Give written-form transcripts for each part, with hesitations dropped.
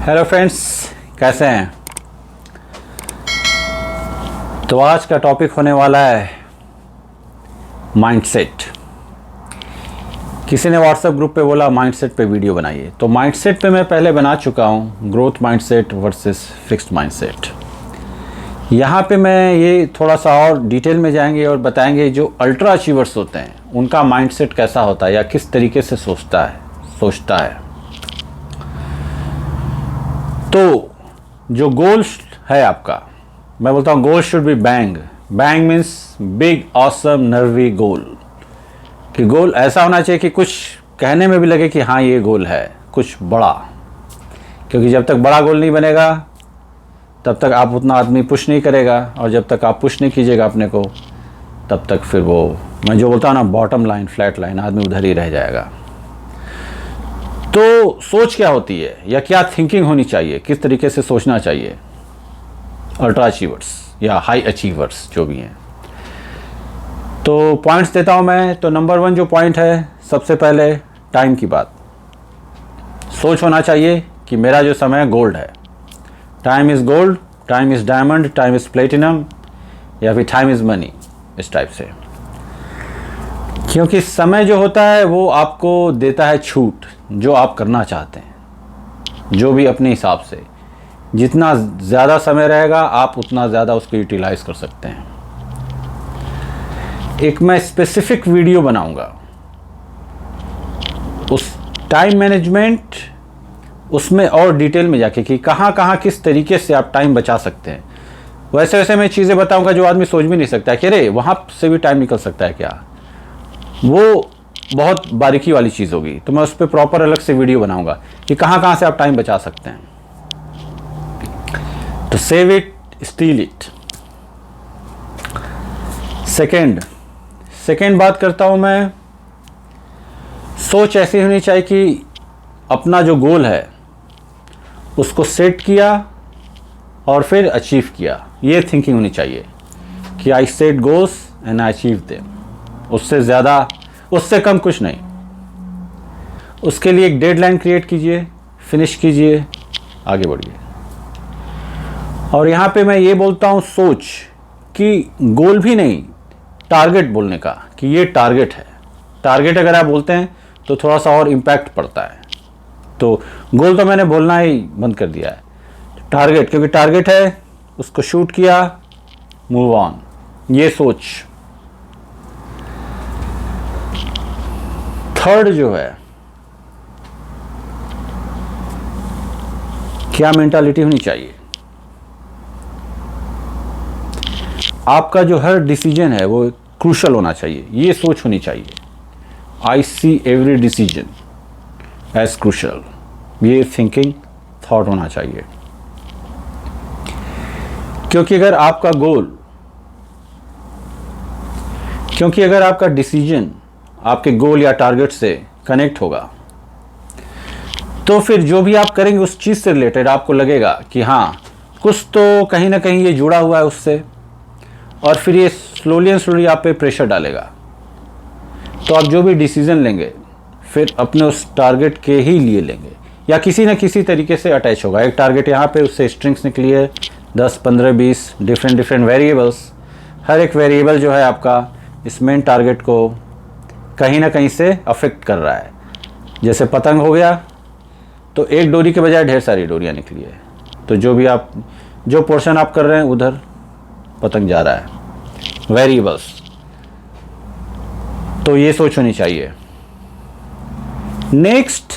Hello friends, कैसे हैं। तो आज का टॉपिक होने वाला है माइंडसेट। किसी ने व्हाट्सएप ग्रुप पे बोला माइंडसेट पे वीडियो बनाइए, तो माइंडसेट पे मैं पहले बना चुका हूँ, growth mindset versus fixed mindset. यहाँ पे मैं ये थोड़ा सा और डिटेल में जाएंगे और बताएंगे जो अल्ट्रा अचीवर्स होते हैं उनका माइंडसेट कैसा होता है या किस तरीके से सोचता है। तो जो गोल है आपका, मैं बोलता हूँ goal should be bang. Bang means big awesome nervy goal, कि गोल ऐसा होना चाहिए कि कुछ कहने में भी लगे कि हाँ ये गोल है, कुछ बड़ा। क्योंकि जब तक बड़ा गोल नहीं बनेगा तब तक आप उतना आदमी पुश नहीं करेगा, और जब तक आप पुश नहीं कीजिएगा अपने को तब तक फिर वो, मैं जो बोलता हूँ ना, बॉटम लाइन, फ्लैट लाइन, आदमी उधर ही रह जाएगा। तो सोच क्या होती है या क्या थिंकिंग होनी चाहिए, किस तरीके से सोचना चाहिए अल्ट्रा अचीवर्स या हाई अचीवर्स जो भी हैं। तो पॉइंट्स देता हूं मैं। तो नंबर 1 जो पॉइंट है, सबसे पहले टाइम की बात। सोच होना चाहिए कि मेरा जो समय गोल्ड है। Time is gold, time is diamond, time is platinum, या फिर टाइम इज़ मनी, इस टाइप से। क्योंकि समय जो होता है वो आपको देता है छूट, जो आप करना चाहते हैं, जो भी अपने हिसाब से। जितना ज़्यादा समय रहेगा आप उतना ज़्यादा उसको यूटिलाइज कर सकते हैं। एक मैं स्पेसिफिक वीडियो बनाऊंगा उस टाइम मैनेजमेंट, उसमें और डिटेल में जाके कि कहाँ कहाँ किस तरीके से आप टाइम बचा सकते हैं। वैसे वैसे मैं चीज़ें बताऊंगा जो आदमी सोच भी नहीं सकता है कि अरे वहाँ से भी टाइम निकल सकता है क्या। वो बहुत बारीकी वाली चीज़ होगी, तो मैं उस पर प्रॉपर अलग से वीडियो बनाऊंगा कि कहाँ कहाँ से आप टाइम बचा सकते हैं। तो save it, still it. Second बात करता हूं मैं, सोच ऐसी होनी चाहिए कि अपना जो गोल है उसको सेट किया और फिर अचीव किया। ये थिंकिंग होनी चाहिए कि I set goals and I achieve them. उससे ज़्यादा, उससे कम कुछ नहीं। उसके लिए एक डेडलाइन क्रिएट कीजिए, फिनिश कीजिए, आगे बढ़िए। और यहाँ पे मैं ये बोलता हूँ सोच कि गोल भी नहीं, टारगेट बोलने का, कि ये टारगेट है। टारगेट अगर आप बोलते हैं तो थोड़ा सा और इम्पैक्ट पड़ता है। तो गोल तो मैंने बोलना ही बंद कर दिया है। टारगेट, क्योंकि टारगेट है, उसको शूट किया, मूव ऑन, ये सोच। थर्ड जो है, क्या मेंटालिटी होनी चाहिए। आपका जो हर डिसीजन है वो क्रूशल होना चाहिए, ये सोच होनी चाहिए। I see every decision as crucial, ये थिंकिंग, थॉट होना चाहिए। क्योंकि अगर आपका डिसीजन आपके गोल या टारगेट से कनेक्ट होगा तो फिर जो भी आप करेंगे उस चीज़ से रिलेटेड आपको लगेगा कि हाँ कुछ तो कहीं ना कहीं ये जुड़ा हुआ है उससे, और फिर ये स्लोली एंड स्लोली आप पे प्रेशर डालेगा। तो आप जो भी डिसीजन लेंगे फिर अपने उस टारगेट के ही लिए लेंगे, या किसी न किसी तरीके से अटैच होगा। एक टारगेट यहाँ पे, उससे स्ट्रिंग्स निकली है 10, 15, 20 डिफरेंट वेरिएबल्स। हर एक वेरिएबल जो है आपका इस मेन टारगेट को कहीं ना कहीं से अफेक्ट कर रहा है। जैसे पतंग हो गया तो एक डोरी के बजाय ढेर सारी डोरियाँ निकली है, तो जो पोर्शन आप कर रहे हैं उधर पतंग जा रहा है। वेरिएबल्स, तो ये सोच होनी चाहिए। नेक्स्ट,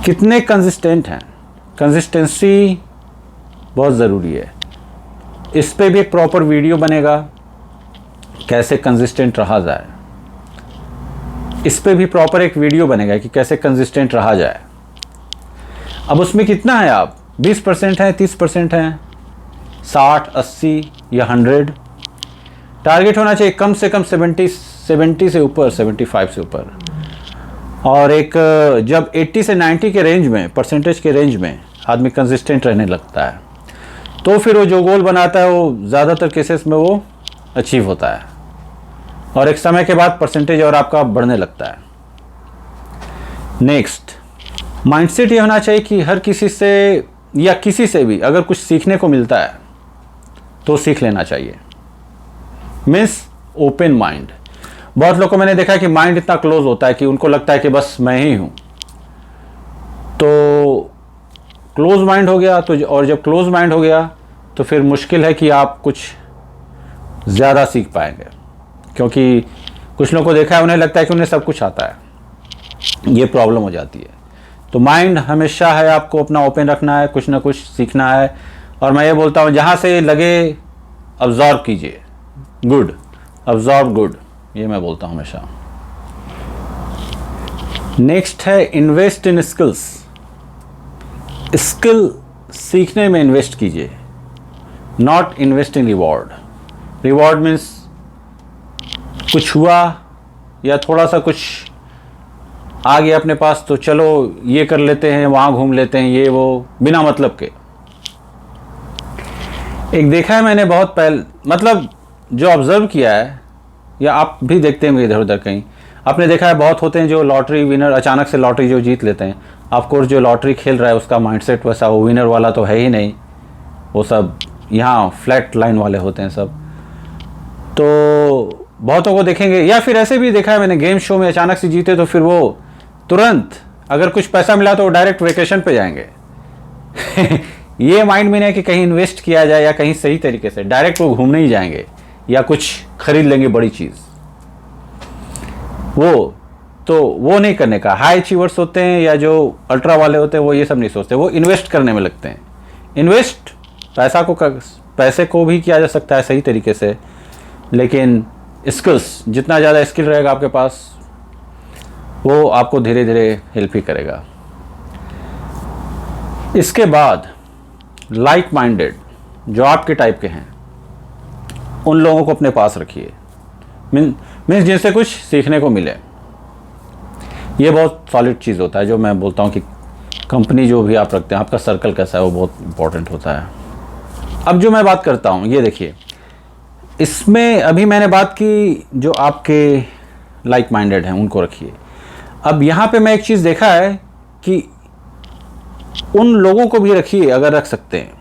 कितने कंसिस्टेंट हैं। कंसिस्टेंसी बहुत ज़रूरी है। इस पे भी एक प्रॉपर वीडियो बनेगा, कैसे कंसिस्टेंट रहा जाए। इस पे भी प्रॉपर एक वीडियो बनेगा कि कैसे कंसिस्टेंट रहा जाए। अब उसमें कितना है, आप 20% हैं, 30% हैं, 60, 80 या 100। टारगेट होना चाहिए कम से कम 70 से ऊपर, 75 से ऊपर। और एक जब 80 से 90 के रेंज में, परसेंटेज के रेंज में आदमी कंसिस्टेंट रहने लगता है तो फिर वो जो गोल बनाता है वो ज़्यादातर केसेस में वो अचीव होता है, और एक समय के बाद परसेंटेज और आपका बढ़ने लगता है। नेक्स्ट, माइंडसेट ये होना चाहिए कि हर किसी से या किसी से भी अगर कुछ सीखने को मिलता है तो सीख लेना चाहिए। Means open mind. बहुत लोगों को मैंने देखा है कि माइंड इतना क्लोज होता है कि उनको लगता है कि बस मैं ही हूँ। तो क्लोज माइंड हो गया तो, और जब क्लोज माइंड हो गया तो फिर मुश्किल है कि आप कुछ ज़्यादा सीख पाएंगे, क्योंकि कुछ लोगों को देखा है उन्हें लगता है कि उन्हें सब कुछ आता है। ये प्रॉब्लम हो जाती है। तो माइंड हमेशा है आपको अपना ओपन रखना है, कुछ ना कुछ सीखना है। और मैं ये बोलता हूँ जहाँ से लगे अब्जॉर्ब कीजिए, गुड, अब्जॉर्ब गुड, ये मैं बोलता हूँ हमेशा। नेक्स्ट है इन्वेस्ट इन स्किल्स। स्किल सीखने में इन्वेस्ट कीजिए, not invest in reward. Reward means कुछ हुआ या थोड़ा सा कुछ आ गया अपने पास तो चलो ये कर लेते हैं, वहाँ घूम लेते हैं, ये वो, बिना मतलब के। एक देखा है मैंने बहुत पहले, मतलब जो ऑब्जर्व किया है, या आप भी देखते हैं इधर उधर कहीं, आपने देखा है बहुत होते हैं जो लॉटरी विनर, अचानक से लॉटरी जो जीत लेते हैं। ऑफकोर्स जो लॉटरी खेल रहा है उसका माइंडसेट वैसा वो विनर वाला तो है ही नहीं, वो सब यहाँ फ्लैट लाइन वाले होते हैं सब। तो बहुतों को देखेंगे, या फिर ऐसे भी देखा है मैंने, गेम शो में अचानक से जीते तो फिर वो तुरंत अगर कुछ पैसा मिला तो वो डायरेक्ट वेकेशन पे जाएंगे। ये माइंड में नहीं है कि कहीं इन्वेस्ट किया जाए या कहीं सही तरीके से, डायरेक्ट वो घूमने ही जाएंगे या कुछ खरीद लेंगे बड़ी चीज़। वो नहीं करने का। हाई अचीवर्स होते हैं या जो अल्ट्रा वाले होते हैं वो ये सब नहीं सोचते, वो इन्वेस्ट करने में लगते हैं। इन्वेस्ट पैसे को भी किया जा सकता है सही तरीके से, लेकिन स्किल्स, जितना ज़्यादा स्किल रहेगा आपके पास वो आपको धीरे धीरे हेल्प ही करेगा। इसके बाद लाइक माइंडेड, जो आपके टाइप के हैं, उन लोगों को अपने पास रखिए, मीन्स जिनसे कुछ सीखने को मिले। ये बहुत सॉलिड चीज़ होता है, जो मैं बोलता हूँ कि कंपनी जो भी आप रखते हैं, आपका सर्कल कैसा है वो बहुत इंपॉर्टेंट होता है। अब जो मैं बात करता हूँ, ये देखिए, इसमें अभी मैंने बात की जो आपके लाइक माइंडेड हैं उनको रखिए। अब यहाँ पे मैं एक चीज़ देखा है कि उन लोगों को भी रखिए अगर रख सकते हैं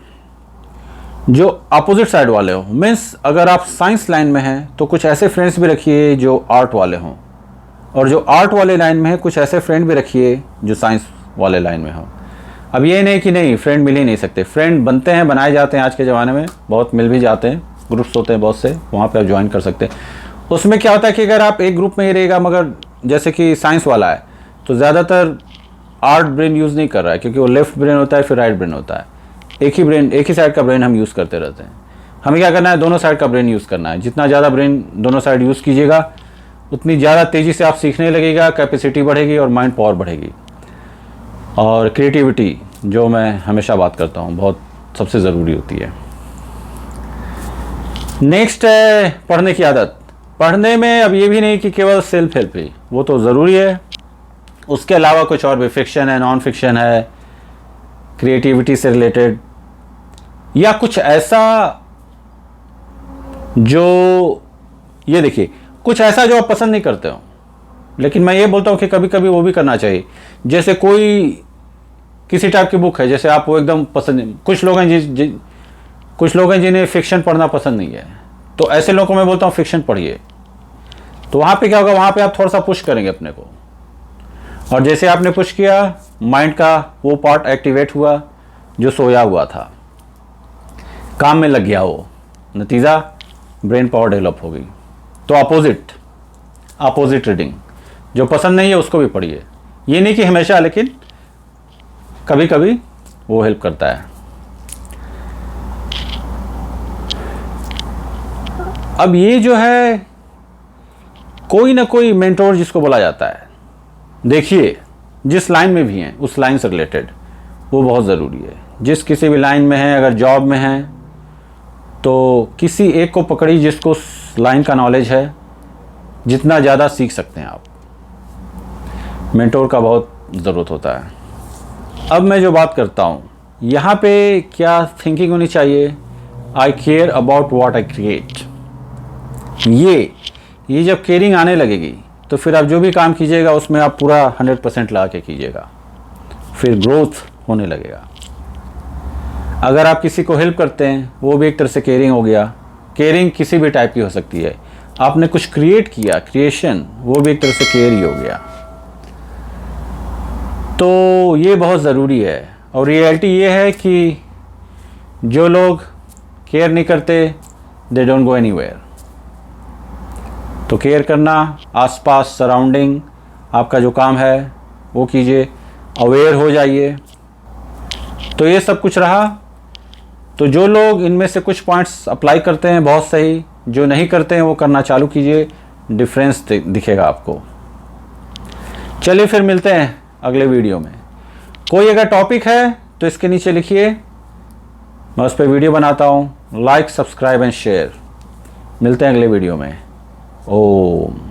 जो अपोजिट साइड वाले हो। मीन्स अगर आप साइंस लाइन में हैं तो कुछ ऐसे फ्रेंड्स भी रखिए जो आर्ट वाले हों, और जो आर्ट वाले लाइन में है कुछ ऐसे फ्रेंड भी रखिए जो साइंस वाले लाइन में हों। अब ये नहीं कि नहीं फ्रेंड मिल ही नहीं सकते, फ्रेंड बनते हैं, बनाए जाते हैं, आज के ज़माने में बहुत मिल भी जाते हैं, ग्रुप्स होते हैं बहुत से, वहाँ पे आप ज्वाइन कर सकते हैं। उसमें क्या होता है कि अगर आप एक ग्रुप में ही रहेगा, मगर जैसे कि साइंस वाला है तो ज़्यादातर आर्ट ब्रेन यूज़ नहीं कर रहा है, क्योंकि वो लेफ्ट ब्रेन होता है फिर राइट ब्रेन होता है। एक ही साइड का ब्रेन हम यूज़ करते रहते हैं। हमें क्या करना है, दोनों साइड का ब्रेन यूज़ करना है। जितना ज़्यादा ब्रेन दोनों साइड यूज़ कीजिएगा उतनी ज़्यादा तेज़ी से आप सीखने लगेगा, कैपेसिटी बढ़ेगी और माइंड पावर बढ़ेगी। और क्रिएटिविटी, जो मैं हमेशा बात करता हूँ, बहुत सबसे ज़रूरी होती है। नेक्स्ट है पढ़ने की आदत। पढ़ने में अब ये भी नहीं कि केवल सेल्फ हेल्प ही, वो तो ज़रूरी है, उसके अलावा कुछ और भी, फिक्शन है, नॉन फिक्शन है, क्रिएटिविटी से रिलेटेड, या कुछ ऐसा जो, ये देखिए, कुछ ऐसा जो आप पसंद नहीं करते हो, लेकिन मैं ये बोलता हूँ कि कभी कभी वो भी करना चाहिए। जैसे कोई किसी टाइप की बुक है, जैसे आप वो एकदम पसंद, कुछ लोग हैं जिन्हें फिक्शन पढ़ना पसंद नहीं है, तो ऐसे लोगों को मैं बोलता हूँ फिक्शन पढ़िए। तो वहाँ पे क्या होगा, वहाँ पे आप थोड़ा सा पुश करेंगे अपने को, और जैसे आपने पुश किया, माइंड का वो पार्ट एक्टिवेट हुआ जो सोया हुआ था, काम में लग गया वो, नतीजा ब्रेन पावर डेवलप हो गई। तो अपोजिट रीडिंग, जो पसंद नहीं है उसको भी पढ़िए। ये नहीं कि हमेशा, लेकिन कभी कभी वो हेल्प करता है। अब ये जो है, कोई ना कोई मेंटोर जिसको बोला जाता है, देखिए जिस लाइन में भी हैं उस लाइन से रिलेटेड, वो बहुत ज़रूरी है। जिस किसी भी लाइन में है, अगर जॉब में है तो किसी एक को पकड़िए जिसको उस लाइन का नॉलेज है, जितना ज़्यादा सीख सकते हैं आप। मेंटोर का बहुत ज़रूरत होता है। अब मैं जो बात करता हूँ, यहाँ पे क्या थिंकिंग होनी चाहिए, I care about what I create. ये जब केयरिंग आने लगेगी तो फिर आप जो भी काम कीजिएगा उसमें आप पूरा 100% लगा के कीजिएगा, फिर ग्रोथ होने लगेगा। अगर आप किसी को हेल्प करते हैं वो भी एक तरह से केयरिंग हो गया। केयरिंग किसी भी टाइप की हो सकती है। आपने कुछ क्रिएट किया, क्रिएशन, वो भी एक तरह से केयर ही हो गया। तो ये बहुत ज़रूरी है। और रियलिटी ये है कि जो लोग केयर नहीं करते दे डोंट गो एनीवेयर। तो केयर करना, आसपास सराउंडिंग, आपका जो काम है वो कीजिए, अवेयर हो जाइए। तो ये सब कुछ रहा। तो जो लोग इनमें से कुछ पॉइंट्स अप्लाई करते हैं बहुत सही, जो नहीं करते हैं वो करना चालू कीजिए, डिफरेंस दिखेगा आपको। चलिए फिर मिलते हैं अगले वीडियो में। कोई अगर टॉपिक है तो इसके नीचे लिखिए, मैं उस पर वीडियो बनाता हूँ। Like, subscribe and share. मिलते हैं अगले वीडियो में। ओम।